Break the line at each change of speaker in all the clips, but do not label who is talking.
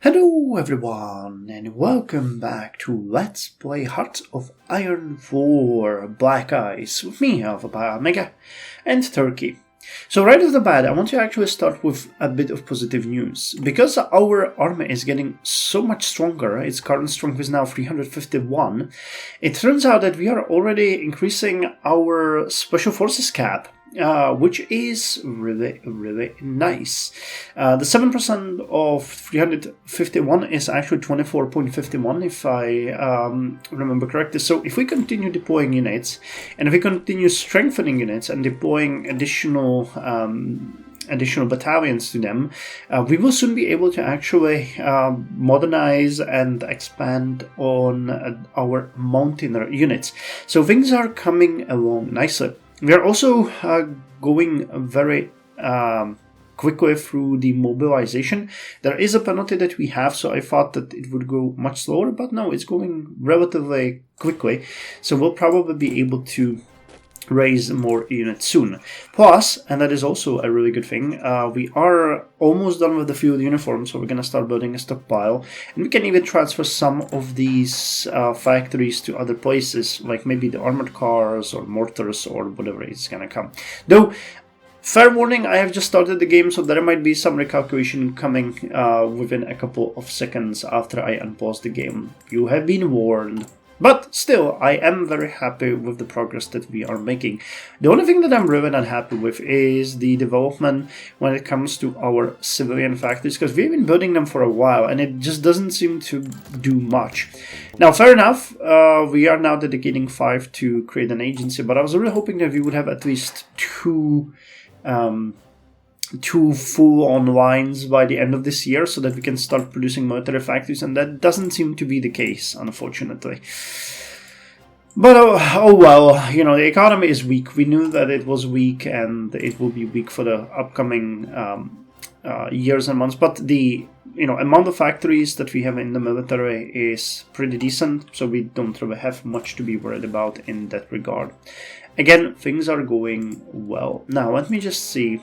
Hello everyone and welcome back to Let's Play Hearts of Iron 4 Black Ice with me, Alpha Pi Omega, and Turkey. So right off the bat, I want to actually start with a bit of positive news. Because our army is getting so much stronger, its current strength is now 351, it turns out that we are already increasing our Special Forces cap, which is really nice. The 7% of 351 is actually 24.51 if I remember correctly. So if we continue deploying units, and if we continue strengthening units and deploying additional battalions to them, we will soon be able to actually modernize and expand on our mountaineer units. So things are coming along nicely. We are also going very quickly through the mobilization. There is a penalty that we have, so I thought that it would go much slower, but no, it's going relatively quickly. So we'll probably be able to raise more units soon. Plus, and that is also a really good thing, we are almost done with the field uniform, so we're going to start building a stockpile, and we can even transfer some of these factories to other places, like maybe the armored cars or mortars or whatever is going to come. Though, fair warning, I have just started the game, so there might be some recalculation coming within a couple of seconds after I unpause the game. You have been warned. But still, I am very happy with the progress that we are making. The only thing that I'm really not happy with is the development when it comes to our civilian factories, because we've been building them for a while and it just doesn't seem to do much. Now, fair enough, we are now dedicating 5 to create an agency, but I was really hoping that we would have at least two full-on lines by the end of this year so that we can start producing military factories, and that doesn't seem to be the case, unfortunately. But oh well, you know, the economy is weak. We knew that it was weak and it will be weak for the upcoming years and months, but the amount of factories that we have in the military is pretty decent, so we don't really have much to be worried about in that regard. Again, things are going well. Now, let me just see.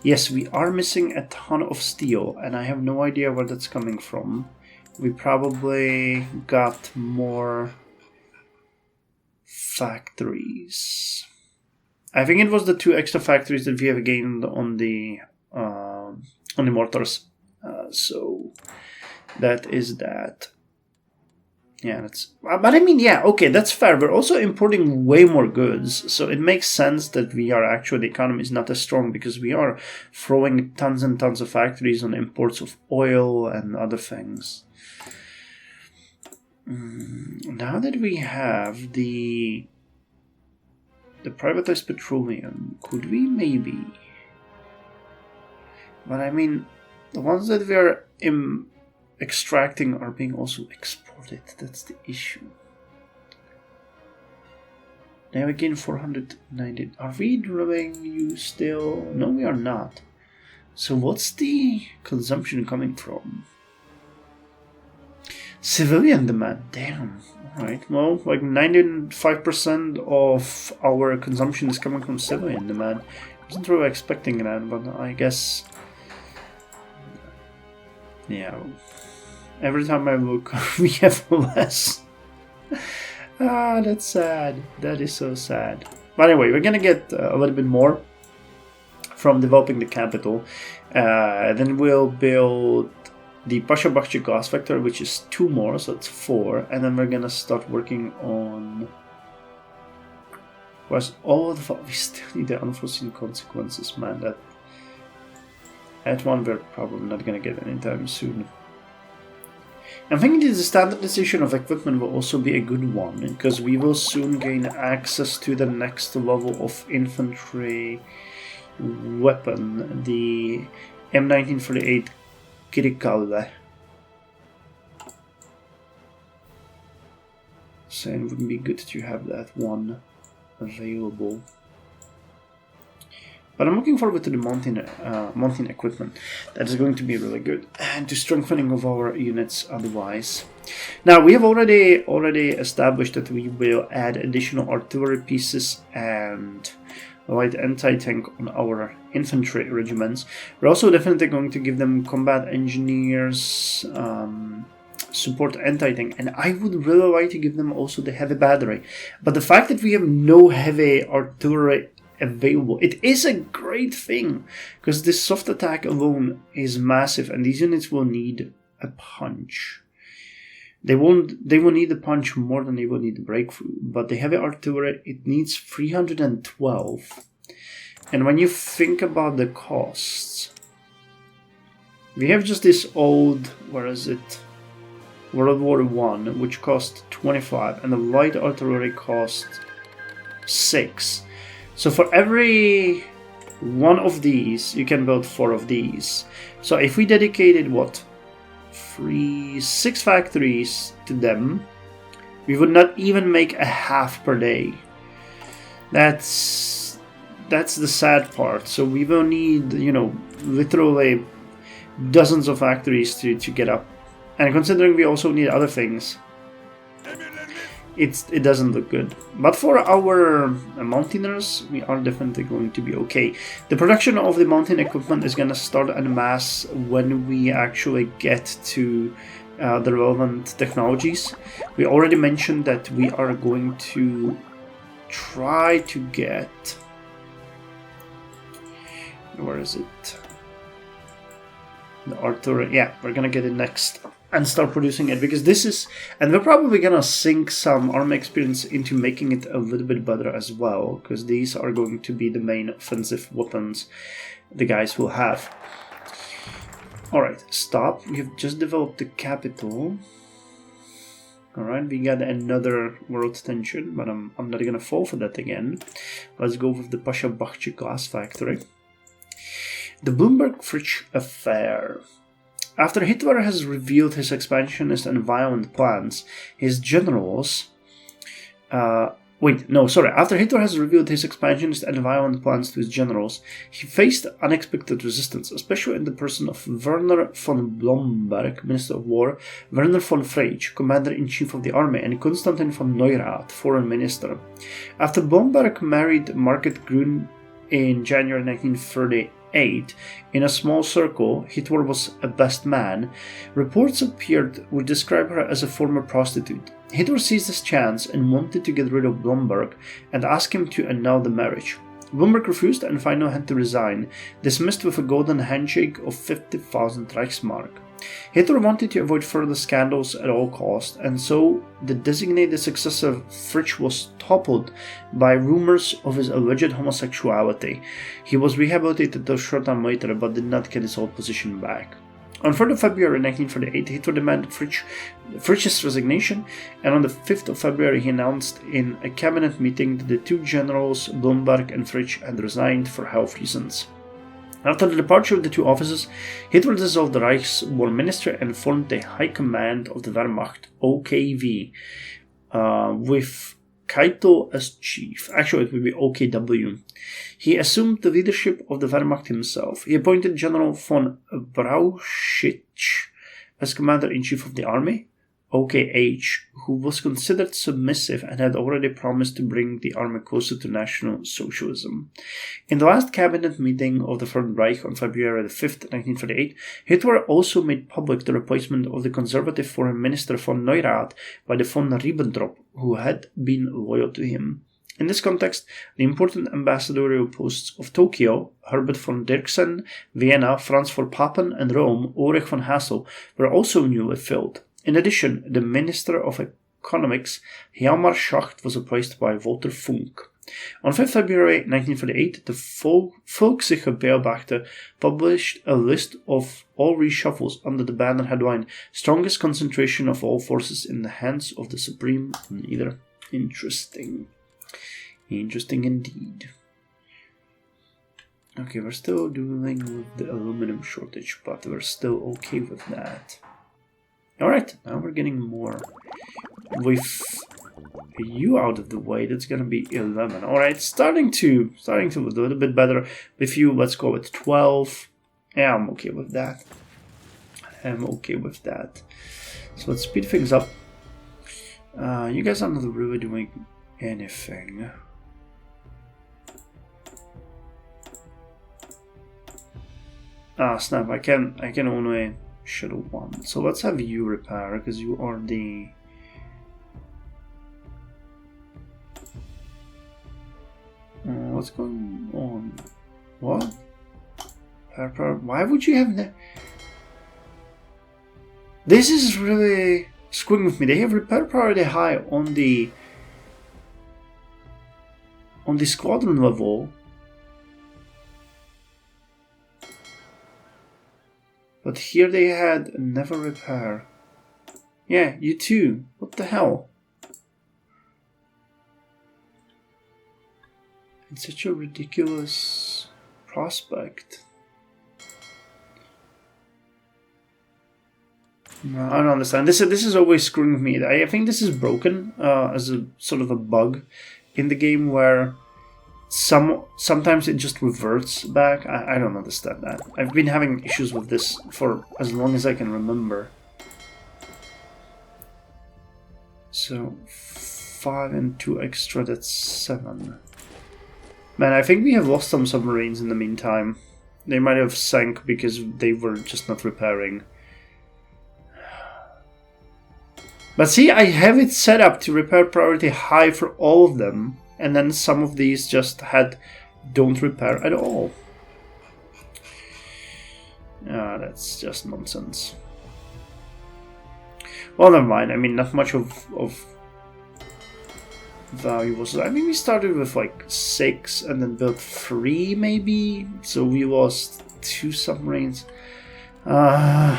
Yes, we are missing a ton of steel, and I have no idea where that's coming from. We probably got more factories. I think it was the 2 extra factories that we have gained on the mortars. So that is that. Yeah, that's. But I mean, yeah, okay, that's fair. We're also importing way more goods, so it makes sense that the economy is not as strong because we are throwing tons and tons of factories on imports of oil and other things. Now that we have the privatized petroleum, could we maybe? But I mean, the ones that we are extracting are being also exported. That's the issue. Now again, 490. Are we drilling you still? No, we are not. So what's the consumption coming from? Civilian demand. Damn. Alright, well, like 95% of our consumption is coming from civilian demand. I wasn't really expecting that, but I guess. Yeah. Every time I look, we have less. That's sad. That is so sad. But anyway, we're gonna get a little bit more from developing the capital. Then we'll build the Pasha Bakhchi glass factory, which is 2 more, so it's 4. And then we're gonna start working on. We still need the unforeseen consequences, man. That one we're probably not gonna get anytime soon. I'm thinking that the standardization of equipment will also be a good one, because we will soon gain access to the next level of infantry weapon, the M1948 Kirikalle. So it would be good to have that one available. But I'm looking forward to the mountain equipment. That is going to be really good, and to strengthening of our units otherwise. Now, we have already established that we will add additional artillery pieces and light anti-tank on our infantry regiments. We're also definitely going to give them combat engineers, support anti-tank, and I would really like to give them also the heavy battery. But the fact that we have no heavy artillery available, it is a great thing, because this soft attack alone is massive, and these units will need a punch. They will need a punch more than they will need a breakthrough, but the heavy artillery, it needs 312. And when you think about the costs, we have just this old, where is it, World War I, which cost 25, and the light artillery cost 6. So for every one of these, you can build 4 of these. So if we dedicated, 6 factories to them, we would not even make a half per day. That's the sad part. So we will need, literally dozens of factories to get up. And considering we also need other things, it doesn't look good. But for our mountaineers, we are definitely going to be okay. The production of the mountain equipment is going to start en masse when we actually get to the relevant technologies. We already mentioned that we are going to try to get... Where is it? The artillery. Yeah, we're going to get it next. And start producing it, because this is, and we're probably gonna sink some army experience into making it a little bit better as well, because these are going to be the main offensive weapons the guys will have. Alright, stop. We have just developed the capital. Alright, we got another world tension, but I'm not gonna fall for that again. Let's go with the Pasha Bakhchi glass factory. The Bloomberg Fridge affair. After Hitler has revealed his expansionist and violent plans, his generals... After Hitler has revealed his expansionist and violent plans to his generals, he faced unexpected resistance, especially in the person of Werner von Blomberg, Minister of War, Werner von Fridge, Commander-in-Chief of the Army, and Konstantin von Neurath, Foreign Minister. After Blomberg married Margaret Grün in January 1938, in a small circle, Hitler was a best man. Reports appeared which describe her as a former prostitute. Hitler seized his chance and wanted to get rid of Blomberg and asked him to annul the marriage. Blomberg refused and finally had to resign, dismissed with a golden handshake of 50,000 Reichsmark. Hitler wanted to avoid further scandals at all costs, and so the designated successor Fridge was toppled by rumors of his alleged homosexuality. He was rehabilitated a short time later, but did not get his old position back. On 3rd of February 1938, Hitler demanded Fridge's resignation, and on the 5th of February he announced in a cabinet meeting that the two generals, Blomberg and Fridge, had resigned for health reasons. After the departure of the two officers, Hitler dissolved the Reichs War Ministry and formed the High Command of the Wehrmacht, OKW, with Keitel as chief. Actually, it would be OKW. He assumed the leadership of the Wehrmacht himself. He appointed General von Brauchitsch as Commander-in-Chief of the Army, OKH, who was considered submissive and had already promised to bring the army closer to National Socialism. In the last cabinet meeting of the Third Reich on February 5th, 1938, Hitler also made public the replacement of the conservative Foreign Minister von Neurath by the von Ribbentrop, who had been loyal to him. In this context, the important ambassadorial posts of Tokyo, Herbert von Dirksen, Vienna, Franz von Papen, and Rome, Ulrich von Hassel, were also newly filled. In addition, the Minister of Economics, Hjalmar Schacht, was replaced by Walter Funk. On 5 February 1938, the Volkssicher Beobachter published a list of all reshuffles under the banner headline, Strongest Concentration of All Forces in the Hands of the Supreme Leader. Interesting. Interesting indeed. Okay, we're still dealing with the aluminum shortage, but we're still okay with that. Alright, now we're getting more. With you out of the way, that's gonna be 11. Alright, starting to look a little bit better. With you, let's go with 12. Yeah, I'm okay with that. So let's speed things up. You guys are not really doing anything. Ah, snap! I can only shuttle one. So let's have you repair because you are the. What's going on? What? Why would you have that? This is really screwing with me. They have repair priority high on the squadron level. But here they had never repair. Yeah, you too. What the hell? It's such a ridiculous prospect. No, I don't understand. This is always screwing with me. I think this is broken as a sort of a bug in the game where sometimes it just reverts back. I don't understand that. I've been having issues with this for as long as I can remember. So 5 and 2 extra, that's 7. Man, I think we have lost some submarines in the meantime. They might have sank because they were just not repairing. But see, I have it set up to repair priority high for all of them. And then some of these just don't repair at all. That's just nonsense. Well, never mind. I mean, not much of value was. I mean, we started with like 6 and then built 3 maybe. So we lost 2 submarines. Or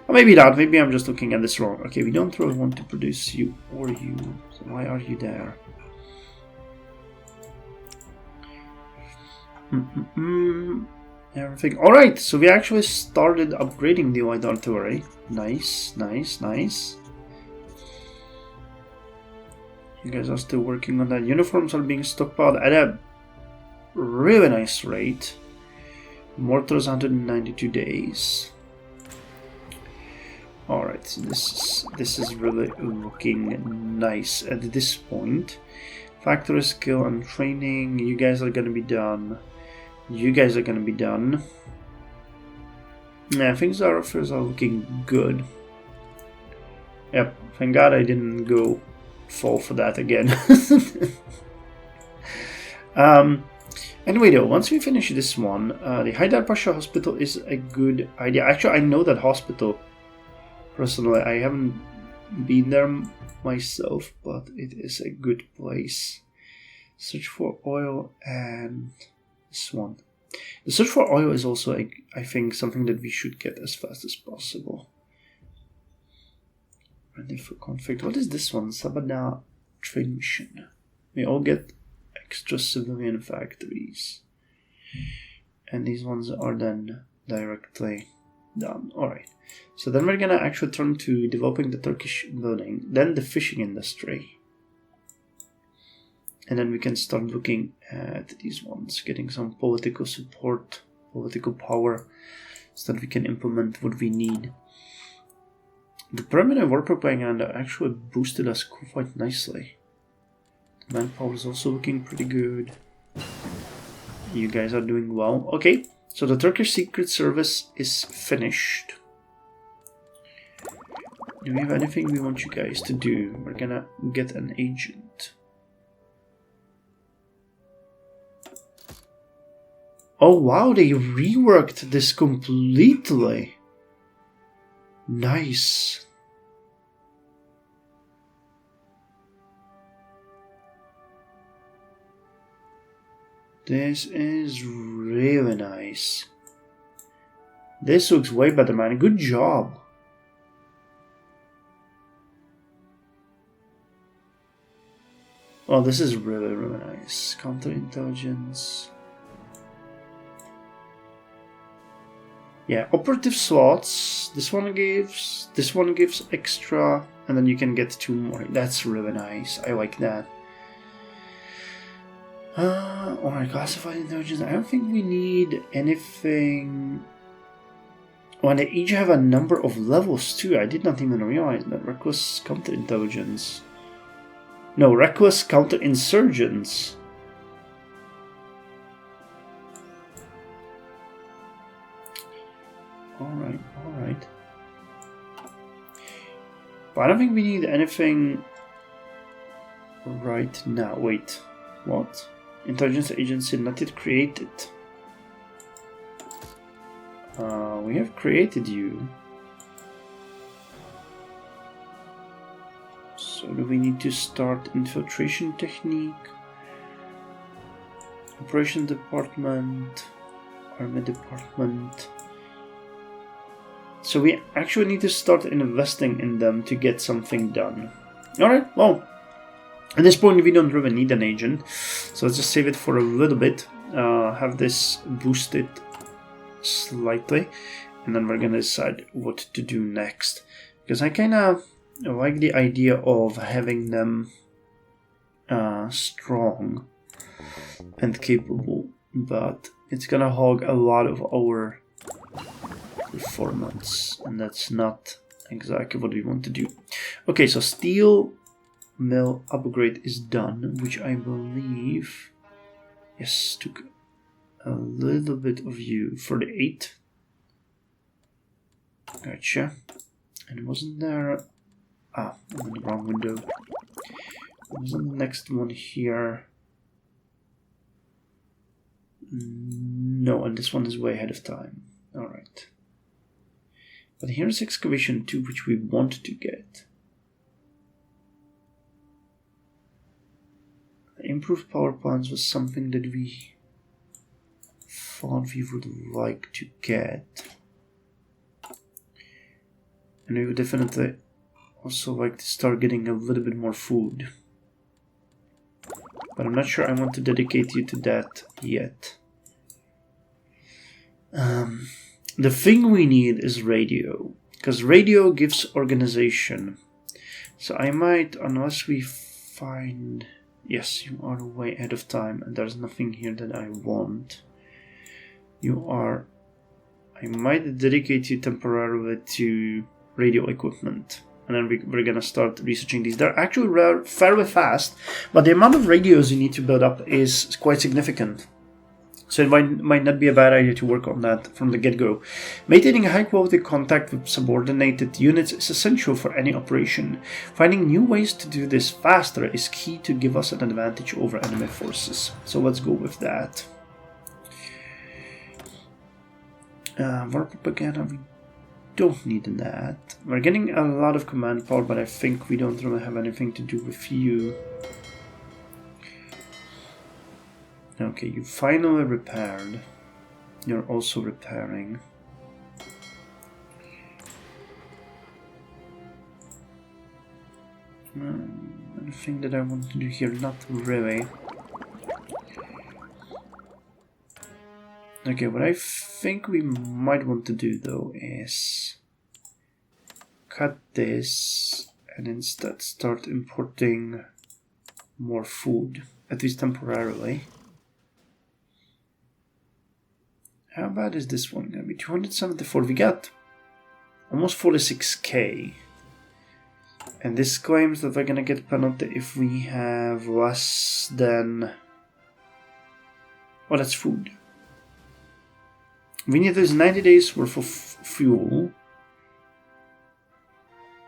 maybe not. Maybe I'm just looking at this wrong. Okay, we don't really want to produce you or you. So why are you there? Everything. Alright, so we actually started upgrading the light artillery. Nice, nice, nice. You guys are still working on that. Uniforms are being stockpiled at a really nice rate. Mortars 192 days. Alright, so this is really looking nice at this point. Factory skill and training, you guys are gonna be done. You guys are gonna be done. Yeah, things are looking good. Yep, thank God I didn't fall for that again. Anyway though, once we finish this one, the Haidar Pasha Hospital is a good idea. Actually, I know that hospital. Personally, I haven't been there myself, but it is a good place. Search for oil and this one. The search for oil is also, I think, something that we should get as fast as possible. Ready for conflict. What is this one? Sabada trade mission. We all get extra civilian factories. And these ones are then directly done. Alright. So then we're gonna actually turn to developing the Turkish building, then the fishing industry. And then we can start looking at these ones, getting some political support, political power, so that we can implement what we need. The permanent war propaganda actually boosted us quite nicely. The manpower is also looking pretty good. You guys are doing well. Okay, so the Turkish Secret Service is finished. Do we have anything we want you guys to do? We're gonna get an agent. Oh wow, they reworked this completely. Nice. This is really nice. This looks way better, man. Good job. Well, this is really, really nice. Counterintelligence. Yeah, operative slots. This one gives extra, and then you can get 2 more. That's really nice. I like that. Alright, classified intelligence. I don't think we need anything. Oh, and they each have a number of levels too. I did not even realize that. Reckless counterintelligence. No, reckless counterinsurgents. Alright. But I don't think we need anything right now. Wait, what? Intelligence agency not yet created. We have created you. So do we need to start infiltration technique? Operation department, army department. So we actually need to start investing in them to get something done. Alright, well, at this point we don't really need an agent. So let's just save it for a little bit. Have this boosted slightly. And then we're gonna decide what to do next. Because I kinda like the idea of having them strong and capable, but it's gonna hog a lot of our performance, and that's not exactly what we want to do. Okay, so steel mill upgrade is done, which I believe, yes, took a little bit of you for the 8. Gotcha. And wasn't there... I'm in the wrong window. Wasn't the next one here? No, and this one is way ahead of time. Alright. But here's excavation 2, which we want to get. Improved power plants was something that we thought we would like to get. And we would definitely also like to start getting a little bit more food. But I'm not sure I want to dedicate you to that yet. The thing we need is radio, because radio gives organization. So I might, unless we find... Yes, you are way ahead of time, and there's nothing here that I want. You are... I might dedicate you temporarily to radio equipment. And then we're gonna start researching these. They're actually fairly fast, but the amount of radios you need to build up is quite significant. So it might not be a bad idea to work on that from the get-go. Maintaining a high-quality contact with subordinated units is essential for any operation. Finding new ways to do this faster is key to give us an advantage over enemy forces. So let's go with that. War propaganda, we don't need that. We're getting a lot of command power, but I think we don't really have anything to do with you. Okay, you finally repaired. You're also repairing. Anything that I want to do here? Not really. Okay, what I think we might want to do though is cut this and instead start importing more food, at least temporarily. How bad is this one gonna be? 274. We got almost 46k. And this claims that we're gonna get penalty if we have less than... Oh, that's food. We need this 90 days worth of fuel.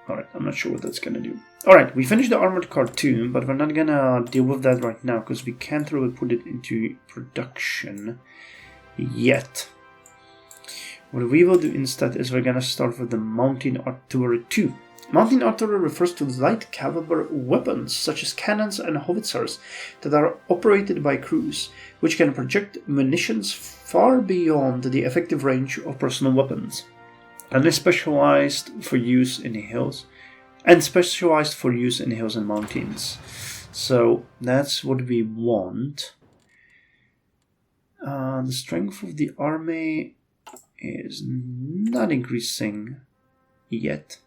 Alright, I'm not sure what that's gonna do. Alright, we finished the armored car too, but we're not gonna deal with that right now because we can't really put it into production yet. What we will do instead is we're gonna start with the Mountain Artillery 2. Mountain artillery refers to light caliber weapons such as cannons and howitzers that are operated by crews, which can project munitions far beyond the effective range of personal weapons, and is specialized for use in hills and mountains. So that's what we want. The strength of the army is not increasing yet.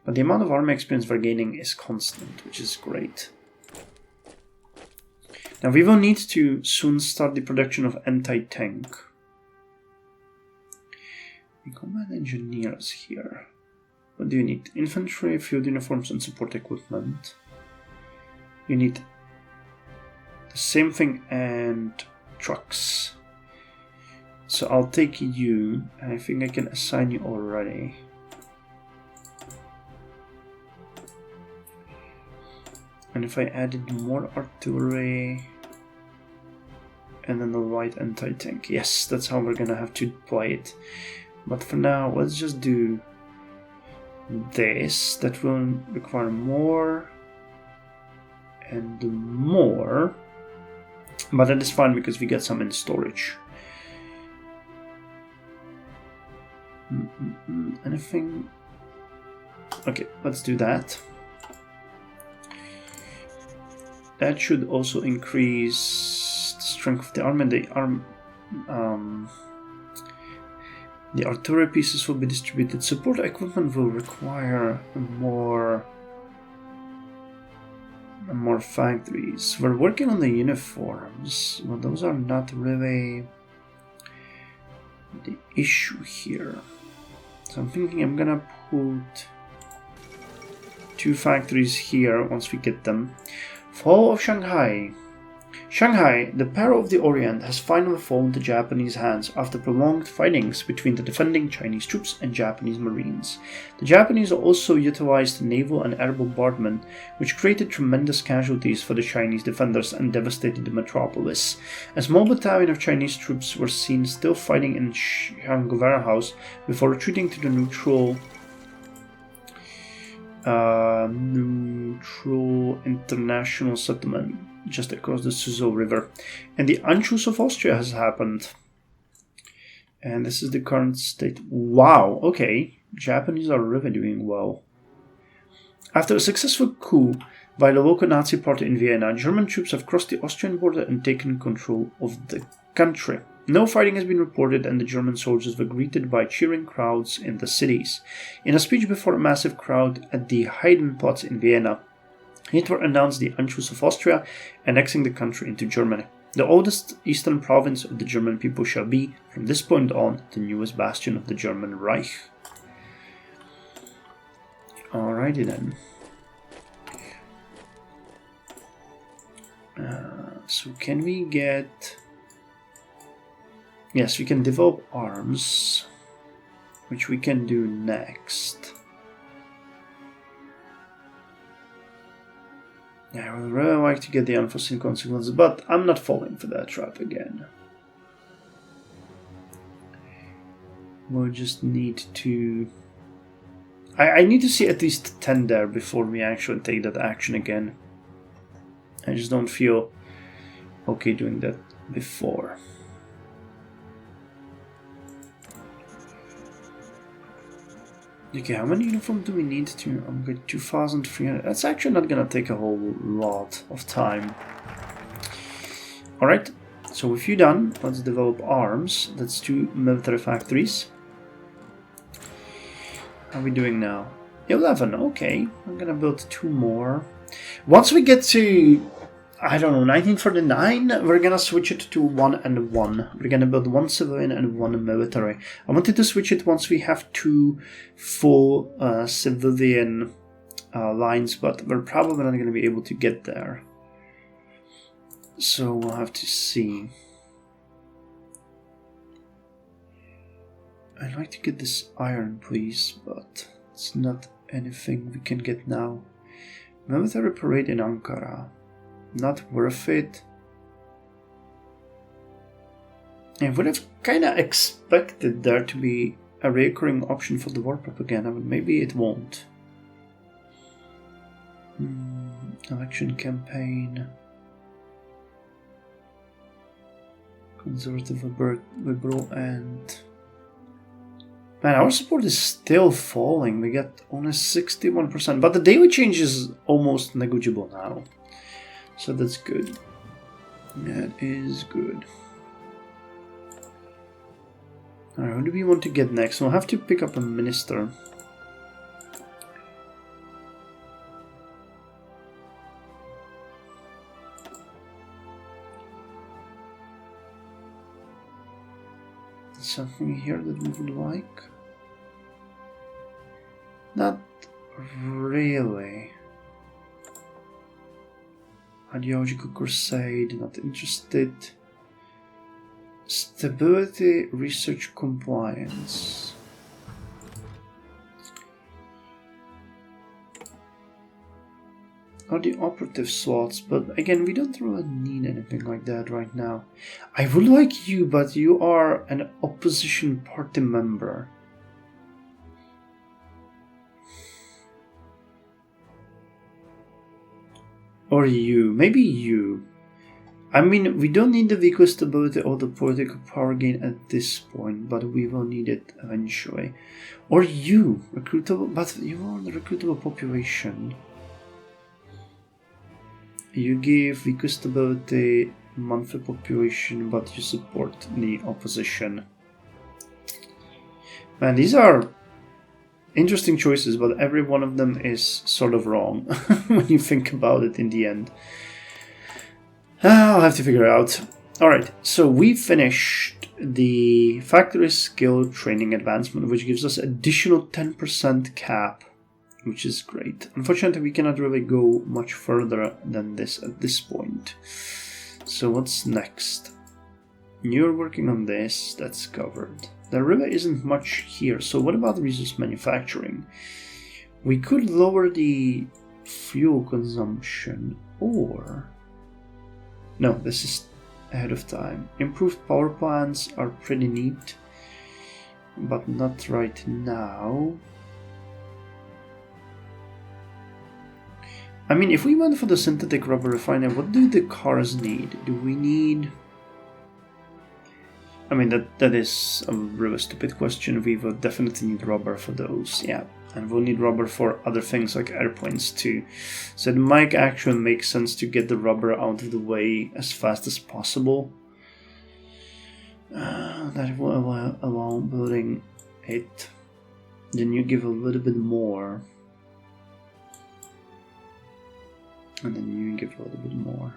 But the amount of army experience we're gaining is constant, which is great. Now we will need to soon start the production of anti-tank. The combat engineers here. What do you need? Infantry, field uniforms, and support equipment. You need the same thing and trucks. So I'll take you, and I think I can assign you already. And if I added more artillery, and then the light anti-tank. Yes, that's how we're gonna have to play it. But for now, let's just do this. That will require more and more. But that is fine because we get some in storage. Anything? Okay, let's do that. That should also increase the strength of the army. The artillery pieces will be distributed. Support equipment will require more factories. We're working on the uniforms. Well, those are not really the issue here. So I'm thinking I'm gonna put 2 factories here once we get them. Fall of Shanghai. Shanghai, the Pearl of the Orient, has finally fallen to Japanese hands after prolonged fightings between the defending Chinese troops and Japanese Marines. The Japanese also utilized naval and air bombardment, which created tremendous casualties for the Chinese defenders and devastated the metropolis. A small battalion of Chinese troops were seen still fighting in Shanghai warehouse before retreating to the neutral international settlement just across the Suzhou River. And the Anschluss of Austria has happened. And this is the current state. Wow, okay. Japanese are really doing well. After a successful coup by the local Nazi party in Vienna, German troops have crossed the Austrian border and taken control of the country. No fighting has been reported, and the German soldiers were greeted by cheering crowds in the cities. In a speech before a massive crowd at the Heidenplatz in Vienna, Hitler announced the Anschluss of Austria, annexing the country into Germany. The oldest eastern province of the German people shall be, from this point on, the newest bastion of the German Reich. Alrighty then. So can we get... Yes, we can develop arms, which we can do next. Yeah, I would really like to get the unforeseen consequences, but I'm not falling for that trap again. We'll just need to... I need to see at least 10 there before we actually take that action again. I just don't feel okay doing that before. Okay, how many uniforms do we need to upgrade? 2,300. That's actually not gonna take a whole lot of time. Alright, so with you done, let's develop arms. That's 2 military factories. How are we doing now? 11, okay. I'm gonna build 2 more. Once we get to, I don't know, 1949, we're gonna switch it to 1 and 1. We're gonna build 1 civilian and 1 military. I wanted to switch it once we have 2 full civilian lines, but we're probably not gonna be able to get there. So we'll have to see. I'd like to get this iron, please, but it's not anything we can get now. Military parade in Ankara. Not worth it. I would have kind of expected there to be a recurring option for the war propaganda, but maybe it won't. Election campaign. Conservative, liberal, and... Man, our support is still falling. We get only 61%, but the daily change is almost negligible now. So that's good. That is good. Alright, what do we want to get next? We'll have to pick up a minister. Something here that we would like? Not really. Ideological crusade, not interested. Stability, research, compliance. Are the operative slots, but again, we don't really need anything like that right now. I would like you, but you are an opposition party member. Or you, maybe you. I mean, we don't need the vehicle stability or the political power gain at this point, but we will need it eventually. Or you, recruitable, but you are the recruitable population. You give vehicle stability, monthly population, but you support the opposition. Man, these are interesting choices, but every one of them is sort of wrong when you think about it in the end. I'll have to figure it out. Alright, so we finished the factory skill training advancement, which gives us additional 10% cap, which is great. Unfortunately, we cannot really go much further than this at this point. So what's next? You're working on this, that's covered. There really isn't much here, so what about resource manufacturing? We could lower the fuel consumption, or... No, this is ahead of time. Improved power plants are pretty neat, but not right now. I mean, if we went for the synthetic rubber refiner, what do the cars need? Do we need... I mean, that is a really stupid question. We will definitely need rubber for those, yeah. And we'll need rubber for other things like airplanes too. So it might actually make sense to get the rubber out of the way as fast as possible. That will allow building it. Then you give a little bit more. And then you give a little bit more.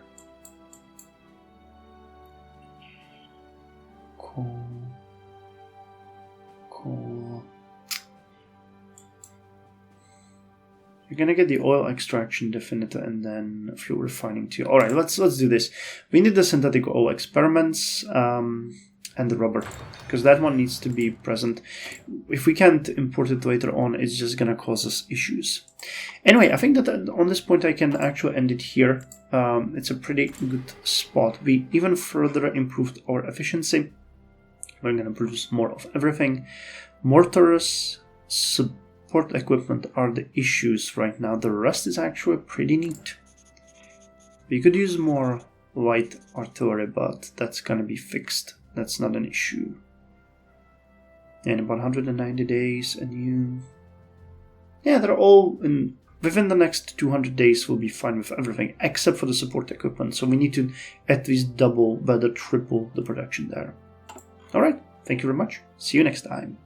Cool. You're gonna get the oil extraction definitely, and then fuel refining too. All right, let's do this. We need the synthetic oil experiments and the rubber, because that one needs to be present. If we can't import it later on, it's just gonna cause us issues. Anyway, I think that on this point I can actually end it here. It's a pretty good spot. We even further improved our efficiency. We're gonna produce more of everything. Mortars, support equipment are the issues right now. The rest is actually pretty neat. We could use more light artillery, but that's gonna be fixed. That's not an issue. And about 190 days, and you... Yeah, they're all within the next 200 days we'll be fine with everything, except for the support equipment. So we need to at least double, whether triple the production there. Alright, thank you very much. See you next time.